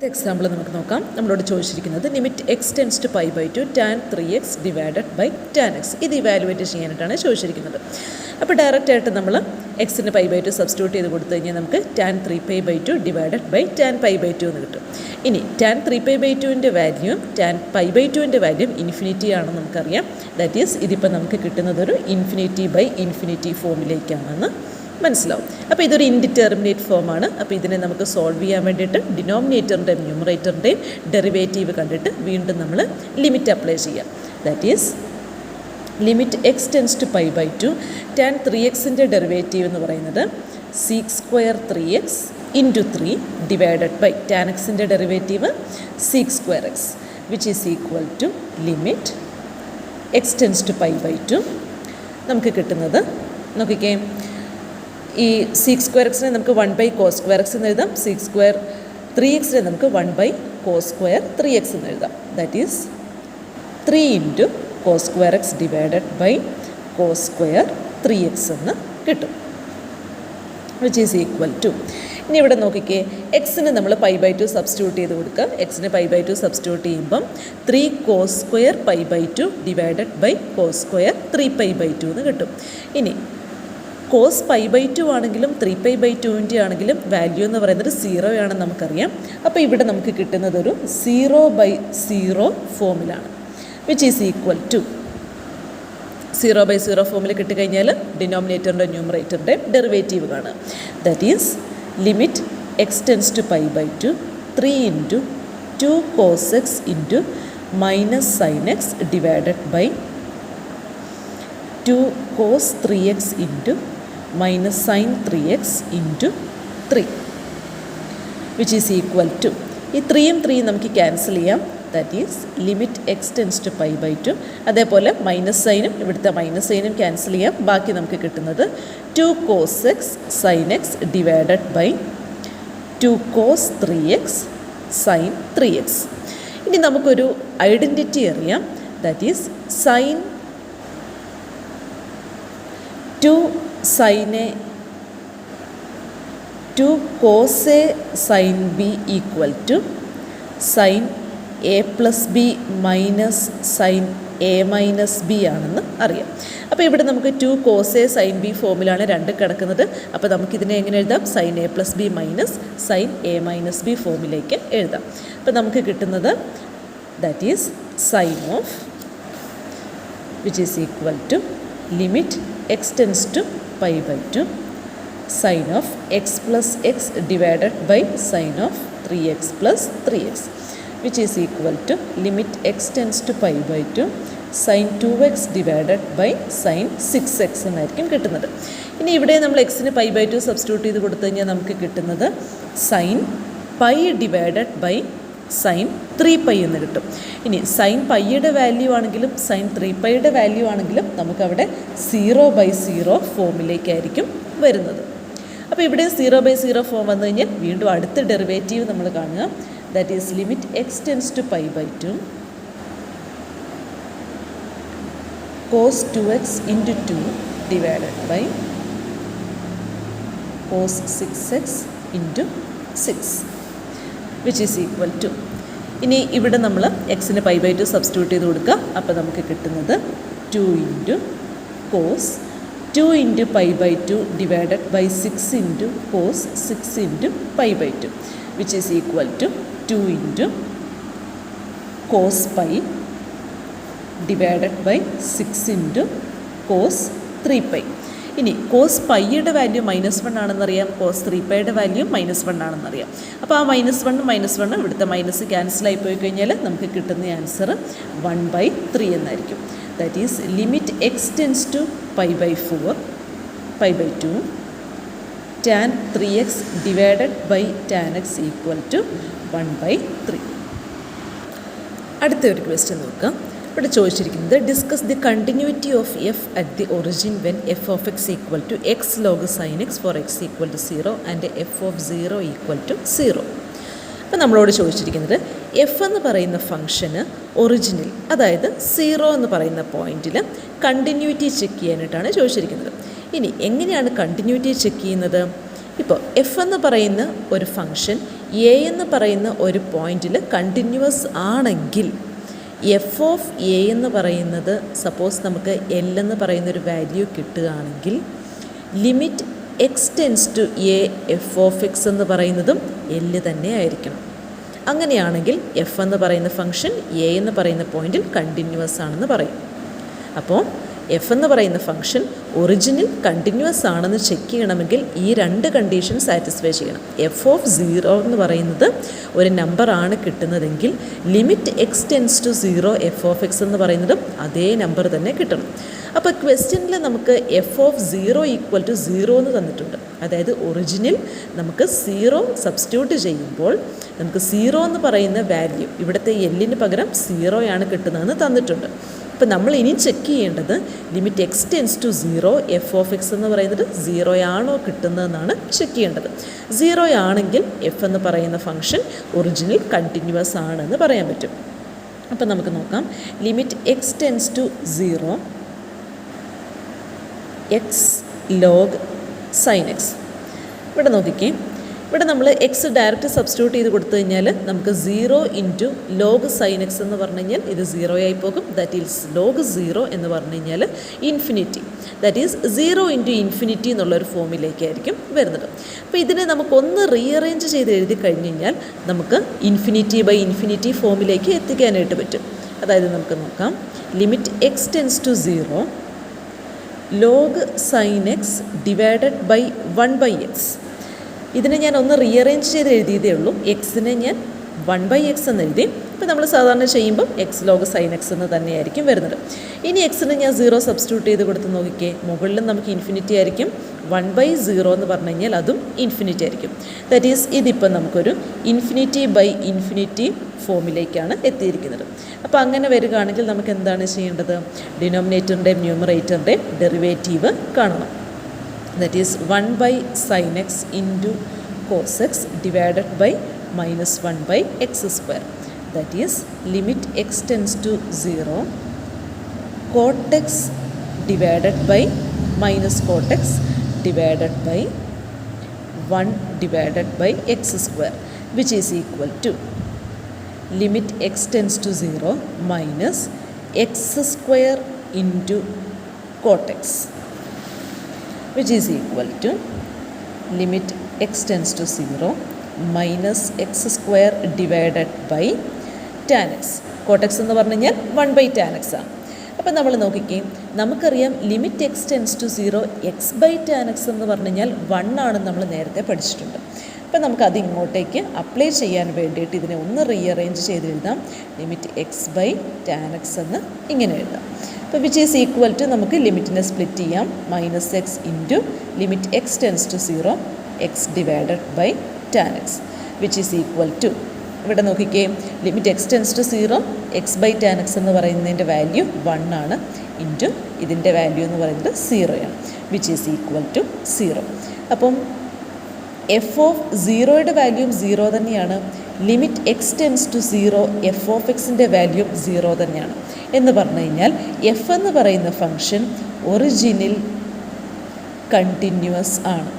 Example നമുക്ക് നോക്കാം. നമ്മളോട് ചോദിച്ചിരിക്കുന്നത് limit x tends to pi by 2 tan 3x divided by tan x. ഇത് ഇവാലുവേറ്റ് ചെയ്യാനായിട്ടാണ് ചോദിച്ചിരിക്കുന്നത്. അപ്പോൾ ഡയറക്റ്റായിട്ട് നമ്മൾ എക്സിന് പൈ ബൈ 2 സബ്സ്റ്റിറ്റ്യൂട്ട് ചെയ്ത് കൊടുത്തു കഴിഞ്ഞാൽ നമുക്ക് tan 3π by 2 divided by tan pi by 2 എന്ന് കിട്ടും. ഇനി ടാൻ 3π ബൈ 2ൻ്റെ വാല്യൂം ടാൻ പൈ ബൈ 2ൻ്റെ വാല്യൂം ഇൻഫിനിറ്റി ആണെന്ന് നമുക്കറിയാം. ദാറ്റ് ഈസ് ഇതിപ്പോൾ നമുക്ക് കിട്ടുന്നതൊരു ഇൻഫിനിറ്റി ബൈ ഇൻഫിനിറ്റി ഫോമിലേക്കാണെന്ന് മനസ്സിലാവും. അപ്പോൾ ഇതൊരു ഇൻഡിറ്റർമിനേറ്റ് ഫോമാണ്. അപ്പോൾ ഇതിനെ നമുക്ക് സോൾവ് ചെയ്യാൻ വേണ്ടിയിട്ട് ഡിനോമിനേറ്ററിൻ്റെയും ന്യൂമറേറ്ററിൻ്റെയും ഡെറിവേറ്റീവ് കണ്ടിട്ട് വീണ്ടും നമ്മൾ ലിമിറ്റ് അപ്ലൈ ചെയ്യാം. That is limit x tends to pi by 2 tan 3xൻ്റെ ഡെറിവേറ്റീവ് എന്ന് പറയുന്നത് sec square 3x into 3 divided by tan എക്സിൻ്റെ derivative sec square x which is equal to limit x tends to pi by 2. നമുക്ക് കിട്ടുന്നത് നോക്കിക്കേ, ഈ seek square എക്സിനെ നമുക്ക് 1 cos square X എന്ന് എഴുതാം. സീക്ക് സ്ക്വയർ 3xനെ നമുക്ക് 1 കോസ് സ്ക്വയർ 3x എന്ന് എഴുതാം. That is 3 into cos square x divided by cos square 3x എന്ന് കിട്ടും, വിച്ച് ഈസ് ഈക്വൽ ടു. ഇനി ഇവിടെ നോക്കിക്കേ, എക്സിന് നമ്മൾ പൈ ബൈ 2 സബ്സ്റ്റിറ്റ്യൂട്ട് ചെയ്ത് കൊടുക്കുക. എക്സിന് പൈ ബൈ 2 സബ്സ്റ്റിറ്റ്യൂട്ട് ചെയ്യുമ്പം 3 cos square pi by 2 divided by cos square 3π by 2 എന്ന് കിട്ടും. ഇനി കോസ് പൈ ബൈ 2 ആണെങ്കിലും 3π ബൈ 2ൻ്റെ ആണെങ്കിലും വാല്യൂ എന്ന് പറയുന്നത് 0 ആണെന്ന് നമുക്കറിയാം. അപ്പോൾ ഇവിടെ നമുക്ക് കിട്ടുന്നത് ഒരു 0/0 ഫോമിലാണ്, വിച്ച് ഈസ് ഈക്വൽ ടു 0/0 ഫോമിൽ കിട്ടിക്കഴിഞ്ഞാൽ ഡിനോമിനേറ്ററിൻ്റെ ന്യൂമറേറ്ററിൻ്റെ ഡെറിവേറ്റീവ് കാണുക. That is limit x tends to pi by 2 3 into 2 cos x into minus sine x divided by 2 cos 3x into minus sine 3x into 3 which is equal to, ഈ 3യും 3യും നമുക്ക് cancel ചെയ്യാം. That is limit x tends to pi by 2. അതേപോലെ minus സൈനും ഇവിടുത്തെ minus സൈനും cancel ചെയ്യാം. ബാക്കി നമുക്ക് കിട്ടുന്നത് 2 cos x sine x divided by 2 cos 3x sine 3x. ഇനി നമുക്കൊരു ഐഡൻറ്റിറ്റി അറിയാം. That is sine 2 sine A 2 cos A sine B equal to sine A plus B minus sine A minus B ആണെന്ന് അറിയാം. അപ്പോൾ ഇവിടെ നമുക്ക് 2 cos A sine B ഫോമിലാണ് രണ്ടും കിടക്കുന്നത്. അപ്പോൾ നമുക്കിതിനെ എങ്ങനെ എഴുതാം? Sine A plus B minus sine A minus B ഫോമിലേക്ക് എഴുതാം. അപ്പോൾ നമുക്ക് കിട്ടുന്നത് that is sine of which is equal to limit x tends to pi by 2 sine of x plus x divided by sine of 3x plus 3x which is equal to limit x tends to pi by 2 sine 2x divided by sine 6x എന്നായിരിക്കും കിട്ടുന്നത്. ഇനി ഇവിടെ നമ്മൾ എക്സിന് pi by 2 substitute ചെയ്ത് കൊടുത്തു കഴിഞ്ഞാൽ നമുക്ക് കിട്ടുന്നത് sine pi divided by sine 3π എന്ന് കിട്ടും. ഇനി സൈൻ പൈയുടെ വാല്യൂ ആണെങ്കിലും സൈൻ 3πയുടെ വാല്യൂ ആണെങ്കിലും നമുക്കവിടെ 0/0 ഫോമിലേക്കായിരിക്കും വരുന്നത്. അപ്പോൾ ഇവിടെ 0/0 ഫോം വന്നു കഴിഞ്ഞാൽ വീണ്ടും അടുത്ത ഡെറിവേറ്റീവ് നമ്മൾ കാണുക. That is limit x tends to pi by 2 cos 2x into 2 divided by cos 6x into 6 which is equal to. ഇനി ഇവിടെ നമ്മൾ എക്സിന് പൈ ബൈ 2 സബ്സ്റ്റിറ്റ്യൂട്ട് ചെയ്ത് കൊടുക്കുക. അപ്പോൾ നമുക്ക് കിട്ടുന്നത് 2 into cos 2 into pi by 2 divided by 6 into cos 6 into pi by 2 which is equal to 2 into cos pi divided by 6 into cos 3π. ഇനി കോസ് പൈയുടെ വാല്യൂ -1 ആണെന്നറിയാം, കോസ് 3πയുടെ വാല്യൂ -1 ആണെന്നറിയാം. അപ്പോൾ ആ -1 ഇവിടുത്തെ മൈനസ് ക്യാൻസലായി പോയി കഴിഞ്ഞാൽ നമുക്ക് കിട്ടുന്ന ആൻസർ 1/3 എന്നായിരിക്കും. That is limit x tends to pi by 4 pi by 2 tan 3x divided by tan x equal to 1/3. അടുത്ത ഒരു ക്വസ്റ്റ്യൻ നോക്കാം. ഇവിടെ ചോദിച്ചിരിക്കുന്നത് discuss the continuity of f at the origin when f of x equal to x log sine x for x equal to 0 and f of 0 equal to 0. അപ്പോൾ നമ്മളോട് ചോദിച്ചിരിക്കുന്നത് F എന്ന് പറയുന്ന ഫംഗ്ഷന് ഒറിജിനിൽ, അതായത് 0 എന്ന് പറയുന്ന പോയിന്റിൽ കണ്ടിന്യൂറ്റി ചെക്ക് ചെയ്യാനായിട്ടാണ് ചോദിച്ചിരിക്കുന്നത്. ഇനി എങ്ങനെയാണ് കണ്ടിന്യൂറ്റി ചെക്ക് ചെയ്യുന്നത്? ഇപ്പോൾ എഫ് എന്ന് പറയുന്ന ഒരു ഫംഗ്ഷൻ എ എന്ന് പറയുന്ന ഒരു പോയിന്റിൽ കണ്ടിന്യൂവസ് ആണെങ്കിൽ എഫ് ഓഫ് എ എന്ന് പറയുന്നത് സപ്പോസ് നമുക്ക് എൽ എന്ന് പറയുന്നൊരു വാല്യൂ കിട്ടുകയാണെങ്കിൽ limit x tends to a f of x എന്ന് പറയുന്നതും എൽ തന്നെ ആയിരിക്കണം. അങ്ങനെയാണെങ്കിൽ എഫ് എന്ന് പറയുന്ന ഫംഗ്ഷൻ എ എന്ന് പറയുന്ന പോയിന്റിൽ കണ്ടിന്യൂവസ് ആണെന്ന് പറയും. അപ്പോൾ എഫ് എന്ന് പറയുന്ന ഫംഗ്ഷൻ ഒറിജിനിൽ കണ്ടിന്യൂവസ് ആണെന്ന് ചെക്ക് ചെയ്യണമെങ്കിൽ ഈ രണ്ട് കണ്ടീഷൻ സാറ്റിസ്ഫൈ ചെയ്യണം. എഫ് ഓഫ് 0 എന്ന് പറയുന്നത് ഒരു നമ്പറാണ് കിട്ടുന്നതെങ്കിൽ limit x tends to 0 f of x എന്ന് പറയുന്നതും അതേ നമ്പർ തന്നെ കിട്ടണം. അപ്പോൾ ക്വസ്റ്റ്യനിൽ നമുക്ക് എഫ് ഓഫ് 0 ഈക്വൽ ടു 0 എന്ന് തന്നിട്ടുണ്ട്. അതായത് ഒറിജിനിൽ നമുക്ക് 0 സബ്സ്റ്റിറ്റ്യൂട്ട് ചെയ്യുമ്പോൾ നമുക്ക് 0 എന്ന് പറയുന്ന വാല്യൂ ഇവിടുത്തെ എല്ലിന് പകരം 0 ആണ് കിട്ടുന്നതെന്ന് തന്നിട്ടുണ്ട്. അപ്പോൾ നമ്മൾ ഇനി ചെക്ക് ചെയ്യേണ്ടത് limit x tends to 0 f of x എന്ന് പറയുന്നത് 0 ആണോ കിട്ടുന്നതെന്നാണ് ചെക്ക് ചെയ്യേണ്ടത്. 0 ആണെങ്കിൽ എഫ് എന്ന് പറയുന്ന ഫംഗ്ഷൻ ഒറിജിനൽ കണ്ടിന്യൂവസ് ആണെന്ന് പറയാൻ പറ്റും. അപ്പോൾ നമുക്ക് നോക്കാം. Limit x tends to 0 x log sine x. ഇവിടെ നോക്കിക്കേ, ഇവിടെ നമ്മൾ എക്സ് ഡയറക്റ്റ് സബ്സ്റ്റിറ്റ്യൂട്ട് ചെയ്ത് കൊടുത്തു കഴിഞ്ഞാൽ നമുക്ക് 0 ഇൻറ്റു ലോഗ് സൈൻ എക്സ് എന്ന് പറഞ്ഞു കഴിഞ്ഞാൽ ഇത് 0 ആയി പോകും. ദാറ്റ് ഈസ് ലോഗ് 0 എന്ന് പറഞ്ഞു കഴിഞ്ഞാൽ infinity, that is 0 into infinity എന്നുള്ളൊരു ഫോമിലേക്കായിരിക്കും വരുന്നത്. അപ്പോൾ ഇതിനെ നമുക്കൊന്ന് റീഅറേഞ്ച് ചെയ്ത് എഴുതി കഴിഞ്ഞ് കഴിഞ്ഞാൽ നമുക്ക് ഇൻഫിനിറ്റി ബൈ ഇൻഫിനിറ്റി ഫോമിലേക്ക് എത്തിക്കാനായിട്ട് പറ്റും. അതായത് നമുക്ക് നോക്കാം. Limit x tends to 0 log sine x divided by 1/x. ഇതിനെ ഞാൻ ഒന്ന് റീഅറേഞ്ച് ചെയ്ത് എഴുതിയതേ ഉള്ളൂ. എക്സിനെ ഞാൻ 1/x എന്ന് എഴുതി. ഇപ്പോൾ നമ്മൾ സാധാരണ ചെയ്യുമ്പോൾ എക്സ് ലോഗ് സൈൻ എക്സ് എന്ന് തന്നെയായിരിക്കും വരുന്നത്. ഇനി എക്സിന് ഞാൻ 0 സബ്സ്റ്റിറ്റ്യൂട്ട് ചെയ്ത് കൊടുത്ത് നോക്കിക്കേ, മുകളിലും നമുക്ക് ഇൻഫിനിറ്റി ആയിരിക്കും. 1/0 എന്ന് പറഞ്ഞു കഴിഞ്ഞാൽ അതും ഇൻഫിനിറ്റി ആയിരിക്കും. ദാറ്റ് ഈസ് ഇതിപ്പം നമുക്കൊരു ഇൻഫിനിറ്റി ബൈ ഇൻഫിനിറ്റി ഫോമിലേക്കാണ് എത്തിയിരിക്കുന്നത്. അപ്പോൾ അങ്ങനെ വരികയാണെങ്കിൽ നമുക്ക് എന്താണ് ചെയ്യേണ്ടത്? ഡിനോമിനേറ്ററിൻ്റെയും ന്യൂമറേറ്ററിൻ്റെയും ഡെറിവേറ്റീവ് കാണണം. That is 1/sin x into cos x divided by minus 1/x square. That is limit x tends to 0 cot x divided by minus cot x divided by 1 divided by x square, which is equal to limit x tends to 0 minus x square into cot x, which is equal to limit x tends to 0 minus x square divided by tan x. cot x എന്ന് പറഞ്ഞു കഴിഞ്ഞാൽ 1/tan x ആണ്. അപ്പോൾ നമ്മൾ നോക്കിക്കേ, നമുക്കറിയാം limit x tends to 0 x/tan x എന്ന് പറഞ്ഞു കഴിഞ്ഞാൽ 1 ആണെന്ന് നമ്മൾ നേരത്തെ പഠിച്ചിട്ടുണ്ട്. അപ്പോൾ നമുക്കത് ഇങ്ങോട്ടേക്ക് അപ്ലൈ ചെയ്യാൻ വേണ്ടിയിട്ട് ഇതിനെ ഒന്ന് റീഅറേഞ്ച് ചെയ്ത് എഴുതാം. ലിമിറ്റ് x/tan x എന്ന് ഇങ്ങനെ എഴുതാം. അപ്പോൾ വിച്ച് ഈസ് ഈക്വൽ ടു നമുക്ക് ലിമിറ്റിനെ സ്പ്ലിറ്റ് ചെയ്യാം. Minus x into limit x tends to 0 x divided by tan x, which is equal to ഇവിടെ നോക്കിക്കേ, limit x tends to 0 x/tan x എന്ന് പറയുന്നതിൻ്റെ വാല്യൂ 1 ആണ്, ഇൻറ്റു ഇതിൻ്റെ വാല്യൂ എന്ന് പറയുന്നത് 0 ആണ്, വിച്ച് ഈസ് ഈക്വൽ ടു 0. അപ്പം എഫ് ഓഫ് 0യുടെ വാല്യൂം 0 തന്നെയാണ്. Limit x tends to 0 f of എക്സിൻ്റെ വാല്യൂം 0 തന്നെയാണ്. എന്ന് പറഞ്ഞു കഴിഞ്ഞാൽ എഫ് എന്ന് പറയുന്ന ഫംഗ്ഷൻ ഒറിജിനിൽ കണ്ടിന്യൂവസ് ആണ്.